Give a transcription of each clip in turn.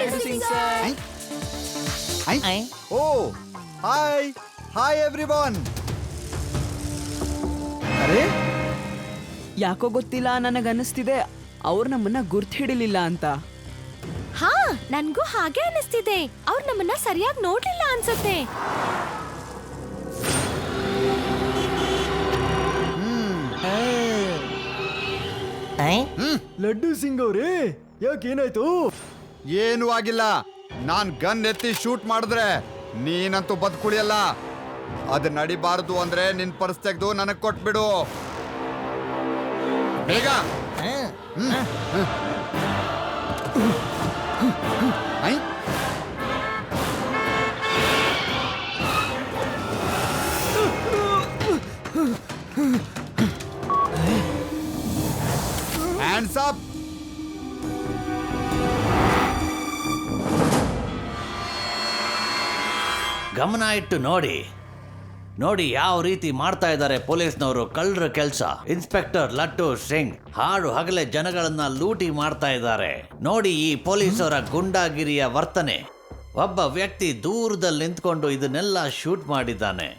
Laddu Singh sir. ಓ hi hi everyone. ಅರೆ ಯಾಕೋ ಗೊತ್ತಿಲ್ಲ, ನನಗನ್ನಿಸ್ತಿದೆ ಅವ್ರು ನಮ್ಮನ್ನ ಗುರ್ತು ಹಿಡಿಲಿಲ್ಲ ಅಂತ. ಹಾ, ನನ್ಗೂ ಹಾಗೆ ಅನಿಸ್ತಿದೆ. ಅವ್ರು ನಮ್ಮನ್ನ ಸರಿಯಾಗಿ ನೋಡ್ಲಿಲ್ಲ ಅನ್ಸತ್ತೆ. ಲಡ್ಡು ಸಿಂಗ್ ಅವ್ರೆ, ಯಾಕೇನಾಯ್ತು? ಏನೂ ಆಗಿಲ್ಲ. ನಾನ್ ಗನ್ ಎತ್ತಿ ಶೂಟ್ ಮಾಡಿದ್ರೆ ನೀನಂತೂ ಬದುಕುಳಿಯಲ್ಲ. ಅದ್ ನಡಿಬಾರದು ಅಂದ್ರೆ ನಿನ್ ಪರ್ಸ್ ತೆಗೆದು ನನಗ್ ಕೊಟ್ಬಿಡು ಬೇಗ. ಐ? Hands up! ಗಮನ ಇಟ್ಟು ನೋಡಿ ನೋಡಿ ಯಾವ ರೀತಿ ಮಾಡ್ತಾ ಇದ್ದಾರೆ ಪೊಲೀಸ್ನವರು ಕಳ್ಳರ ಕೆಲಸ. ಇನ್ಸ್ಪೆಕ್ಟರ್ ಲಡ್ಡು ಸಿಂಗ್ ಹಾಡು ಹಗಲೇ ಜನಗಳನ್ನ ಲೂಟಿ ಮಾಡ್ತಾ ಇದ್ದಾರೆ. ನೋಡಿ ಈ ಪೊಲೀಸರ ಗುಂಡಾಗಿರಿಯ ವರ್ತನೆ. ಒಬ್ಬ ವ್ಯಕ್ತಿ ದೂರದಲ್ಲಿ ನಿಂತ್ಕೊಂಡು ಇದನ್ನೆಲ್ಲ ಶೂಟ್ ಮಾಡಿದ್ದಾನೆ.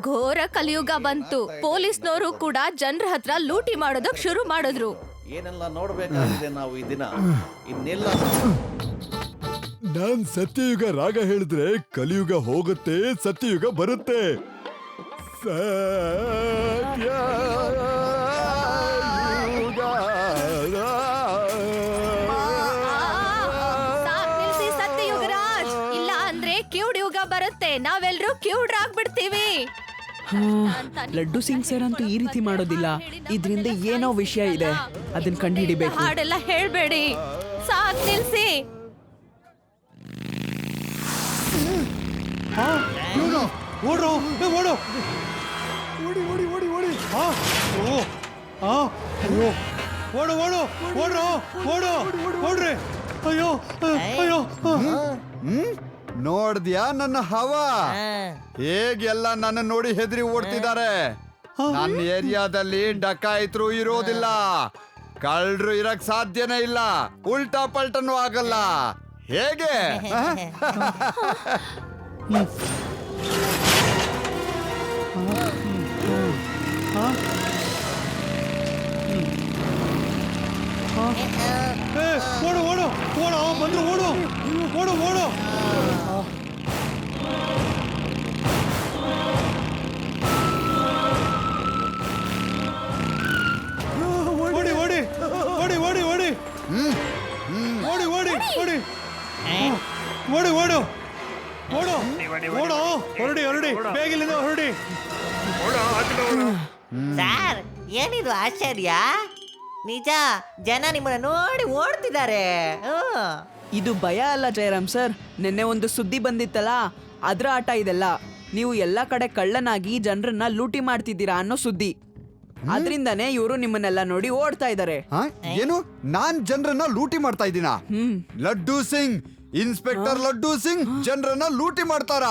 ಘೋರ ಕಲಿಯುಗ ಬಂತು. ಪೊಲೀಸ್ನವರು ಕೂಡ ಜನರ ಹತ್ರ ಲೂಟಿ ಮಾಡೋದಕ್ ಶುರು ಮಾಡಿದ್ರು. ಏನೆಲ್ಲ ನೋಡ್ಬೇಕಾಗಿದೆ ನಾವು ಈ ದಿನ. ಇನ್ನೆಲ್ಲ ನಾನ್ ಸತ್ಯಯುಗ ರಾಗ ಹೇಳಿದ್ರೆ ಕಲಿಯುಗ ಹೋಗುತ್ತೆ, ಸತ್ಯಯುಗ ಬರುತ್ತೆ. ಸಾಕ್ ನಿಲ್ಸಿ ಸತ್ಯಯುಗರಾಜ್, ಇಲ್ಲ ಅಂದ್ರೆ ಕಿವುಡ್ ಯುಗ ಬರುತ್ತೆ. ನಾವೆಲ್ಲರೂ ಕಿವುಡ್ರಾಗ್ಬಿಡ್ತೀವಿ. ಲಡ್ಡು ಸಿಂಗ್ ಸರ್ ಅಂತೂ ಈ ರೀತಿ ಮಾಡೋದಿಲ್ಲ. ಇದ್ರಿಂದ ಏನೋ ವಿಷಯ ಇದೆ, ಅದನ್ನ ಕಂಡುಹಿಡಿಬೇಕು. ಹಾಡೆಲ್ಲ ಹೇಳ್ಬೇಡಿ, ಸಾಕ್ ನಿಲ್ಸಿ. ಓಡ್ರೋ, ಓಡು, ಓಡಿ ಓಡಿ ಓಡಿ ಓಡಿ. ಅಯ್ಯೋ, ಓಡು ಓಡು ಓಡ್ರೋ, ಓಡು ಓಡ್ರಿ. ಅಯ್ಯೋ ಅಯ್ಯೋ. ನೋಡ್ದ್ಯಾ ನನ್ನ ಹವಾ? ಹೇಗೆಲ್ಲ ನನ್ನ ನೋಡಿ ಹೆದರಿ ಓಡ್ತಿದ್ದಾರೆ. ನನ್ನ ಏರಿಯಾದಲ್ಲಿ ಡಕಾಯಿತರು ಇರೋದಿಲ್ಲ, ಕಳ್ಳರು ಇರಕ್ ಸಾಧ್ಯನೇ ಇಲ್ಲ, ಉಲ್ಟಾ ಪಲ್ಟನೂ ಆಗಲ್ಲ. ಹೇಗೆ? ಓಡು ಓಡು ಓಡು, ಬಂದ್ರು, ಓಡು ಓಡು ಓಡು. ಓಡಿ ಓಡಿ ಓಡಿ ಓಡಿ ಓಡಿ ಓಡಿ ಓಡಿ ಓಡಿ ಓಡಿ ಓಡು ಓಡು ಓಡು, ಹೊರಡಿ ಹೊರಡಿ, ಬೇಗಿಲ್ಲಿಂದ ಹೊರಡಿ. ಸರ್, ಏನಿದು ಆಶ್ಚರ್ಯ? ನಿಜ, ಜನ ನಿಮ್ಮನ್ನ ನೋಡಿ ಓಡ್ತಿದ್ದಾರೆ. ಇದು ಭಯ ಅಲ್ಲ ಜಯರಾಮ್ ಸರ್, ನಿನ್ನೆ ಒಂದು ಸುದ್ದಿ ಬಂದಿತ್ತಲ್ಲ, ಅದ್ರ ಆಟ ಇದೆಲ್ಲ. ನೀವು ಎಲ್ಲಾ ಕಡೆ ಕಳ್ಳನಾಗಿ ಜನರನ್ನ ಲೂಟಿ ಮಾಡ್ತಿದ್ದೀರಾ ಅನ್ನೋ ಸುದ್ದಿ. ಅದ್ರಿಂದಾನೇ ಇವರು ನಿಮ್ಮನ್ನೆಲ್ಲ ನೋಡಿ ಓಡ್ತಾ ಇದ್ದಾರೆ. ಏನು? ನಾನ್ ಜನರನ್ನ ಲೂಟಿ ಮಾಡ್ತಾ ಇದ್ದೀನ? ಲಡ್ಡು ಸಿಂಗ್, ಇನ್ಸ್ಪೆಕ್ಟರ್ ಲಡ್ಡು ಸಿಂಗ್ ಜನರನ್ನ ಲೂಟಿ ಮಾಡ್ತಾರ?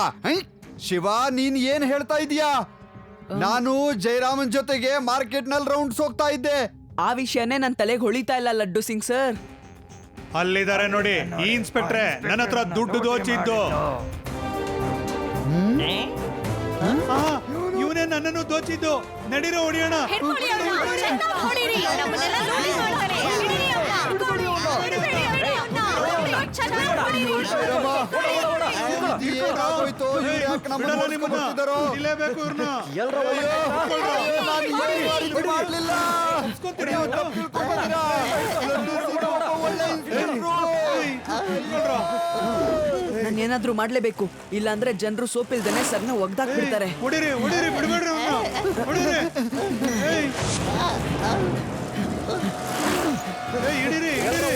ಶಿವ, ನೀನ್ ಏನ್ ಹೇಳ್ತಾ ಇದೀಯಾ? ನಾನು ಜಯರಾಮನ್ ಜೊತೆಗೆ ಮಾರ್ಕೆಟ್ ನಲ್ಲಿ ರೌಂಡ್ಸ್ ಹೋಗ್ತಾ ಇದ್ದೆ. ಆ ವಿಷಯನೇ ನನ್ ತಲೆಗೆ ಹೊಳಿತಾ ಇಲ್ಲ ಲಡ್ಡು ಸಿಂಗ್ ಸರ್. ಅಲ್ಲಿದ್ದಾರೆ ನೋಡಿ ಈ ಇನ್ಸ್ಪೆಕ್ಟ್ರೆ, ನನ್ನ ಹತ್ರ ದುಡ್ಡು ದೋಚಿದ್ದು. ಇವನೇ ನನ್ನನ್ನು ದೋಚಿದ್ದು. ನಡೀರೋ ಹೊಡಿಯೋಣ. ಹಿಡ್ಕೊಳ್ಳಿ ಅವ್ರನ್ನ, ಚೆನ್ನಾಗ್ ಹೊಡೀರಿ. ನಮ್ಮನ್ನೆಲ್ಲ ಲೂಟಿ ಮಾಡ್ತಾರೆ. ಹಿಡೀರಿ ಅವ್ರನ್ನ. ಹಿಡ್ಬೇಡಿ, ಹಿಡೀರಿ ಅವ್ರನ್ನ. ಚೆನ್ನಾಗ್ ಹೊಡೀರಿ. ಏನಾಗೋಯ್ತು? ಇವ್ರು ಯಾಕೆ ನಮ್ಮನ್ನ ಬಿಡಲ್ಲ ನಿಮ್ಮನ್ನ. ಓಡಿಸ್ಕೊಂಡ್ಬರ್ತಿದಾರೋ? ಇಲ್ಲೇಬೇಕು ಇವ್ರನ್ನ. ನಾನು ಏನು ಇದು ಮಾಡ್ಲಿಲ್ಲ. ನೀವು ತಪ್ಪು ತಿಳ್ಕೊಂಡ್ಬಂದಿರಾ? ಲಡ್ಡು ಸಿಂಗ್ ಒಬ್ಬ ಒಳ್ಳೆ ಇನ್ಸ್ಪೆಕ್ಟ್ರು. ನಾನು ಏನಾದ್ರೂ ಮಾಡ್ಲೇಬೇಕು, ಇಲ್ಲಾಂದ್ರೆ ಜನರು ಸೋಪಿಲ್ದೇನೆ ಸರ್ನ ಒಗ್ದಾಕ್ಬಿಡ್ತಾರೆ. ಹೊಡಿರಿ ಹೊಡಿರಿ, ಬಿಡ್ಬೇಡ್ರಿ ಅವ್ರನ್ನ. ಹೊಡಿರಿ. ಹಿಡೀರಿ ಹಿಡೀರಿ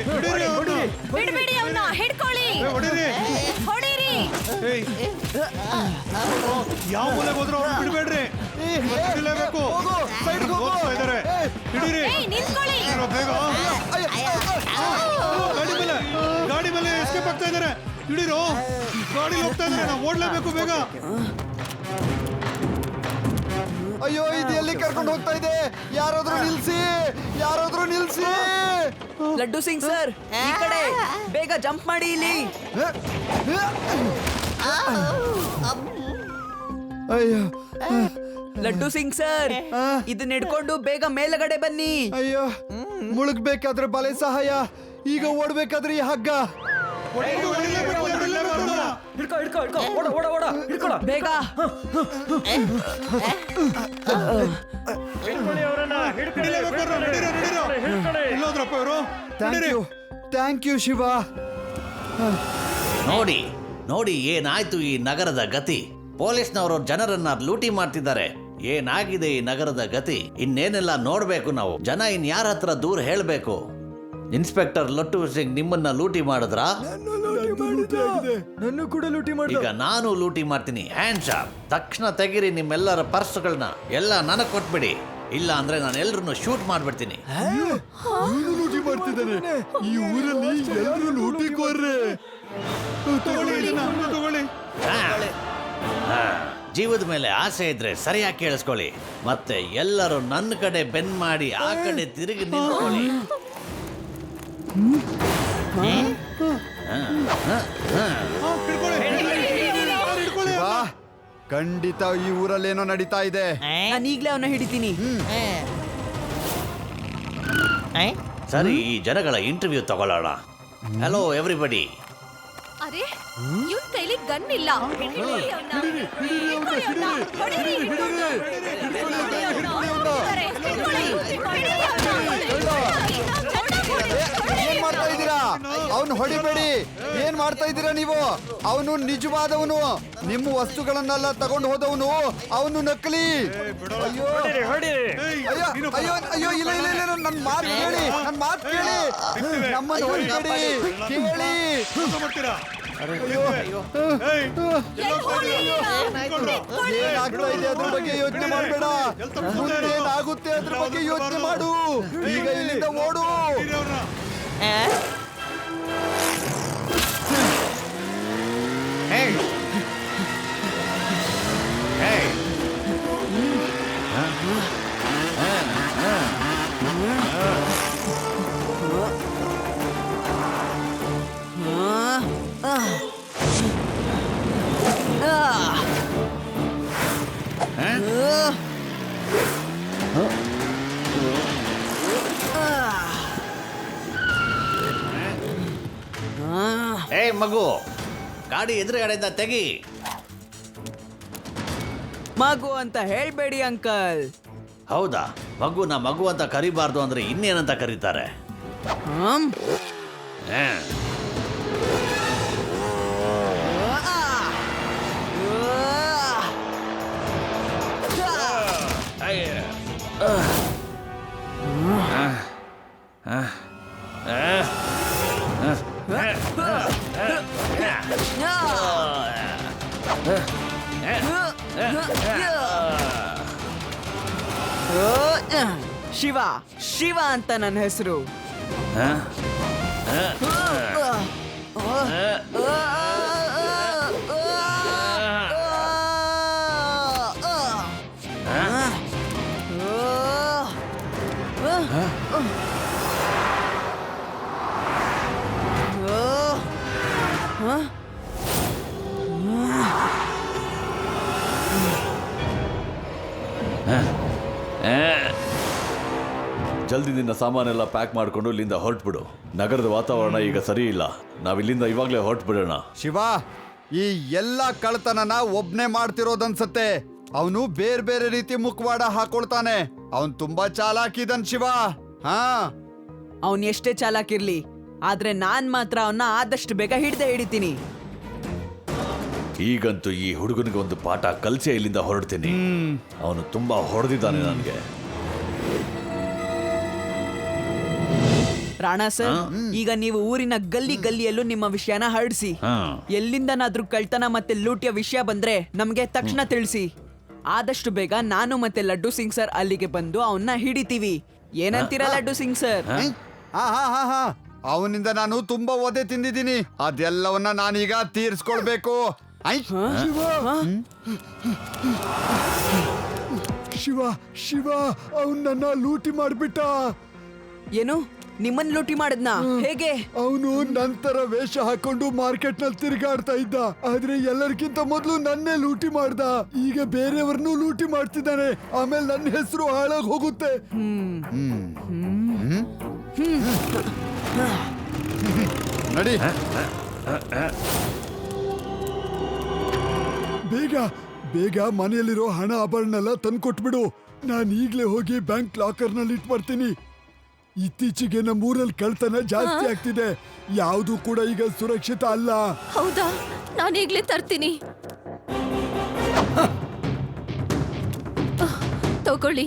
ಹಿಡೀರಿ ಅವ್ರನ್ನ. ಬಿಡ್ಬೇಡಿ ಅವ್ನ, ಹಿಡ್ಕೊಳ್ಳಿ. ಹೊಡಿರಿ ಹೊಡೀರಿ. ಯಾವ ಮೂಲೆಗೆ ಹೋದ್ರು ಅವ್ರು ಬಿಡ್ಬೇಡ್ರಿ. ಹಿಡಿಲೇಬೇಕು. ಹೋಗ್ತಾ ಇದಾರೆ. ಹಿಡೀರಿ. ಏಯ್, ನಿಂತ್ಕೊಳ್ಳಿ. ಬೇಗ ಗಾಡಿ ಮೇಲೆ ಎಸ್ಕೇಪ್ ಆಗ್ತಾ ಇದಾರೆ. ಹಿಡೀರೋ, ಗಾಡಿ ಹೋಗ್ತಾ ಇದಾರೆ, ನಾವು ಓಡ್ಲೇಬೇಕು ಬೇಗ. ಅಯ್ಯೋ, ಇದು ಎಲ್ಲಿ ಕರ್ಕೊಂಡು ಹೋಗ್ತಾ ಇದೆ? ಯಾರಾದ್ರೂ ನಿಲ್ಸಿ, ಯಾರಾದ್ರೂ ನಿಲ್ಸಿ. ಲಡ್ಡು ಸಿಂಗ್ ಸರ್, ಈ ಕಡೆ ಬೇಗ ಜಂಪ್ ಮಾಡಿ ಇಲ್ಲಿ. ಅಯ್ಯೋ ಲಡ್ಡು ಸಿಂಗ್ ಸರ್, ಇದನ್ನ ಹಿಡ್ಕೊಂಡು ಬೇಗ ಮೇಲ್ಗಡೆ ಬನ್ನಿ. ಅಯ್ಯೋ ಮುಳುಗ್ಬೇಕಾದ್ರೆ ಬಲೆ ಸಹಾಯ, ಈಗ ಓಡ್ಬೇಕಾದ್ರೆ ಈ ಹಗ್ಗ. ಬೇಗ. ಎಲ್ಲೋದ್ರಪ್ಪ ಇವರು? Thank you Shiva. ನೋಡಿ ನೋಡಿ ಏನಾಯ್ತು ಈ ನಗರದ ಗತಿ. ಪೊಲೀಸ್ನವರು ಜನರನ್ನ ಲೂಟಿ ಮಾಡ್ತಿದ್ದಾರೆ. ಏನಾಗಿದೆ ಈ ನಗರದ ಗತಿ? ಇನ್ನೇನೆಲ್ಲ ನೋಡ್ಬೇಕು ನಾವು. ಜನ ಇನ್ಯಾರ ಹತ್ರ ದೂರ ಹೇಳ್ಬೇಕು? ಇನ್ಸ್ಪೆಕ್ಟರ್ ಲಟ್ಟು ಸಿಂಗ್ ನಿಮ್ಮನ್ನ ಲೂಟಿ ಮಾಡಿದ್ರಾ? ನನ್ನ ಕೂಡ ಲೂಟಿ ಮಾಡಿ. ಈಗ ನಾನು ಲೂಟಿ ಮಾಡ್ತೀನಿ. Hand shop. ತಕ್ಷಣ ತೆಗಿರಿ ನಿಮ್ಮೆಲ್ಲರ ಪರ್ಸ್ಗಳನ್ನ. ಎಲ್ಲ ನನಗ್ ಕೊಟ್ಬಿಡಿ, ಇಲ್ಲ ಅಂದ್ರೆ ನಾನು ಎಲ್ರನ್ನು ಶೂಟ್ ಮಾಡ್ಬಿಡ್ತೀನಿ. ಲೂಟಿ ಮಾಡ್ತಿದ್ದಾನೆ ಈ ಊರಲ್ಲಿ. ಎಲ್ಲರೂ ಲೂಟಿಕೋರ್ರೆ. ತಗೊಳ್ಳಿ. ಜೀವದ ಮೇಲೆ ಆಸೆ ಇದ್ರೆ ಸರಿಯಾಗಿ ಕೇಳಿಸ್ಕೊಳ್ಳಿ. ಮತ್ತೆ ಎಲ್ಲರೂ ನನ್ನ ಕಡೆ ಬೆನ್ ಮಾಡಿ ಆ ಕಡೆ ತಿರುಗಿ ನಿಂತ್ಕೊಳ್ಳಿ. ಶಿವ, ಖಂಡಿತ ಈ ಊರಲ್ಲಿ ಏನೋ ನಡೀತಾ ಇದೆ. ನಾನು ಈಗ್ಲೇ ಅವನ್ನ ಹಿಡಿತೀನಿ. ಸರಿ, ಈ ಜನಗಳ ಇಂಟರ್ವ್ಯೂ ತಗೊಳ್ಳೋಣ. Hello everybody. ಅರೆ ಇವನ್ ಕೈಲಿ ಗನ್ ಇಲ್ಲ. ಹಿಡೀರಿ ಅವ್ನ. ಹಿಡ್ಕೊಳ್ಳಿ ಅವ್ನ. ಹೊಡೀರಿ. ಹಿಡ್ಕೊಳ್ಳಿ ಅವ್ನ. ಏನ್ ಮಾಡ್ತಾ ಇದ್ದೀರಾ? ಅವನು ಹೊಡಿಬೇಡಿ. ಏನ್ ಮಾಡ್ತಾ ಇದ್ದೀರಾ ನೀವು? ಅವನು ನಿಜವಾದವನು. ನಿಮ್ಮ ವಸ್ತುಗಳನ್ನೆಲ್ಲ ತಗೊಂಡು ಹೋದವನು. ಅವನು ನಕಲಿ. ಅಯ್ಯೋ ಅಯ್ಯೋ ಅಯ್ಯೋ ಅಯ್ಯೋ, ಇಲ್ಲ ಇಲ್ಲ ಇಲ್ಲ, ನನ್ನ ಮಾತು ಕೇಳಿ, ನನ್ನ ಮಾತು ಕೇಳಿ. ನಮ್ಮನ್ನು ಹೊಡಿಬೇಡಿ, ಕೇಳಿ. ಏನಾಗ್ತಾ ಇದೆ ಅದ್ರ ಬಗ್ಗೆ ಯೋಚನೆ ಮಾಡಬೇಡ. ಮುಂದೇನಾಗುತ್ತೆ ಅದ್ರ ಬಗ್ಗೆ ಯೋಚನೆ ಮಾಡು. ಈಗ ಇಲ್ಲಿಂದ ಓಡು. ಏಯ್ ಮಗು, ಗಾಡಿ ಎದುರುಗಡೆಯಿಂದ ತೆಗಿ. ಮಗು ಅಂತ ಹೇಳ್ಬೇಡಿ ಅಂಕಲ್. ಹೌದಾ? ಮಗುನ ಮಗು ಅಂತ ಕರಿಬಾರ್ದು ಅಂದ್ರೆ ಇನ್ನೇನಂತ ಕರೀತಾರೆ? ಹ್ಮ್. ಹಾ. ಶಿವ, ಶಿವ ಅಂತ ನನ್ನ ಹೆಸರು. ಜಲ್ದಿ ನಿನ್ನ ಸಾಮಾನೆಲ್ಲ ಪ್ಯಾಕ್ ಮಾಡ್ಕೊಂಡು ಇಲ್ಲಿಂದ ಹೊರಟ್ಬಿಡು. ನಗರದ ವಾತಾವರಣ ಈಗ ಸರಿ ಇಲ್ಲ. ನಾವಿಲ್ಲಿಂದ ಇವಾಗಲೇ ಹೊರಟ್ಬಿಡೋಣ. ಶಿವ, ಈ ಎಲ್ಲ ಕಳ್ತನನ ಒಬ್ನೇ ಮಾಡ್ತಿರೋದನ್ಸತ್ತೆ. ಅವನು ಬೇರೆ ಬೇರೆ ರೀತಿ ಮುಖವಾಡ ಹಾಕೊಳ್ತಾನೆ. ಅವನ್ ತುಂಬಾ ಚಾಲಾಕಿದನ್ ಶಿವ. ಹಾ, ಅವನ್ ಎಷ್ಟೇ ಚಾಲಾಕಿರ್ಲಿ, ಆದ್ರೆ ನಾನ್ ಮಾತ್ರ ಅವನ್ನ ಆದಷ್ಟು ಬೇಗ ಹಿಡಿತೀನಿ. ಈಗಂತೂ ಈ ಹುಡುಗನಿಗೆ ಒಂದು ಪಾಠ ಕಲ್ಸಿ ಇಲ್ಲಿಂದ ಹೊರಡ್ತೀನಿ. ಅವನು ತುಂಬಾ ಹೊಡೆದಿದ್ದಾನೆ ನನಗೆ. ರಾಣಾ ಸರ್, ಈಗ ನೀವು ಊರಿನ ಗಲ್ಲಿ ಗಲ್ಲಿಯಲ್ಲೂ ನಿಮ್ಮ ವಿಷಯನ ಹರಡಿಸಿ. ಎಲ್ಲಿಂದನಾದ್ರೂ ಕಳ್ತನ ಮತ್ತೆ ಲೂಟಿಯ ವಿಷಯ ಬಂದ್ರೆ ನಮ್ಗೆ ತಕ್ಷಣ ತಿಳಿಸಿ. ಆದಷ್ಟು ಬೇಗ ನಾನು ಮತ್ತೆ ಲಡ್ಡು ಸಿಂಗ್ ಸರ್ ಅಲ್ಲಿಗೆ ಬಂದು ಅವನ್ನ ಹಿಡಿತೀವಿ. ಏನಂತೀರಾ ಲಡ್ಡು ಸಿಂಗ್ ಸರ್? ಹಾ ಹಾ ಹಾ ಹಾ, ಅವನಿಂದ ನಾನು ತುಂಬಾ ಒದೆ ತಿಂದಿದ್ದೀನಿ. ಅದೆಲ್ಲವನ್ನ ನಾನೀಗ ತೀರ್ಸ್ಕೊಳ್ಬೇಕು. ಶಿವ ಶಿವ, ಅವನನ್ನ ಲೂಟಿ ಮಾಡ್ಬಿಟ್ಟ. ಏನು ನಿಮ್ಮನ್ ಲೂಟಿ ಮಾಡಿದ್ನಾ? ಹೇಗೆ? ಅವನು ನಂತರ ವೇಷ ಹಾಕೊಂಡು ಮಾರ್ಕೆಟ್ ನಲ್ಲಿ ತಿರುಗಾಡ್ತಾ ಇದ್ದ, ಆದ್ರೆ ಎಲ್ಲರಿಗಿಂತ ಮೊದಲು ನನ್ನೇ ಲೂಟಿ ಮಾಡ್ದ. ಈಗ ಬೇರೆಯವ್ರನ್ನೂ ಲೂಟಿ ಮಾಡ್ತಿದ್ದಾನೆ. ಆಮೇಲೆ ನನ್ನ ಹೆಸರು ಹಾಳಾಗ್ ಹೋಗುತ್ತೆ. ನಡಿ, ಬೇಗ ಬೇಗ ಮನೆಯಲ್ಲಿರೋ ಹಣ ಆಭರಣ ತಂದ್ಕೊಟ್ಬಿಡು. ನಾನು ಈಗ್ಲೇ ಹೋಗಿ ಬ್ಯಾಂಕ್ ಲಾಕರ್ ನಲ್ಲಿ ಇಟ್ಬರ್ತೀನಿ. ಇತ್ತೀಚೆಗೆ ನಮ್ಮೂರಲ್ಲಿ ಕಳ್ತನ ಜಾಸ್ತಿ ಆಗ್ತಿದೆ. ಯಾವುದು ಕೂಡ ಈಗ ಸುರಕ್ಷಿತ ಅಲ್ಲ. ಹೌದಾ, ನಾನು ಈಗ್ಲೇ ತರ್ತೀನಿ. ತಗೊಳ್ಳಿ.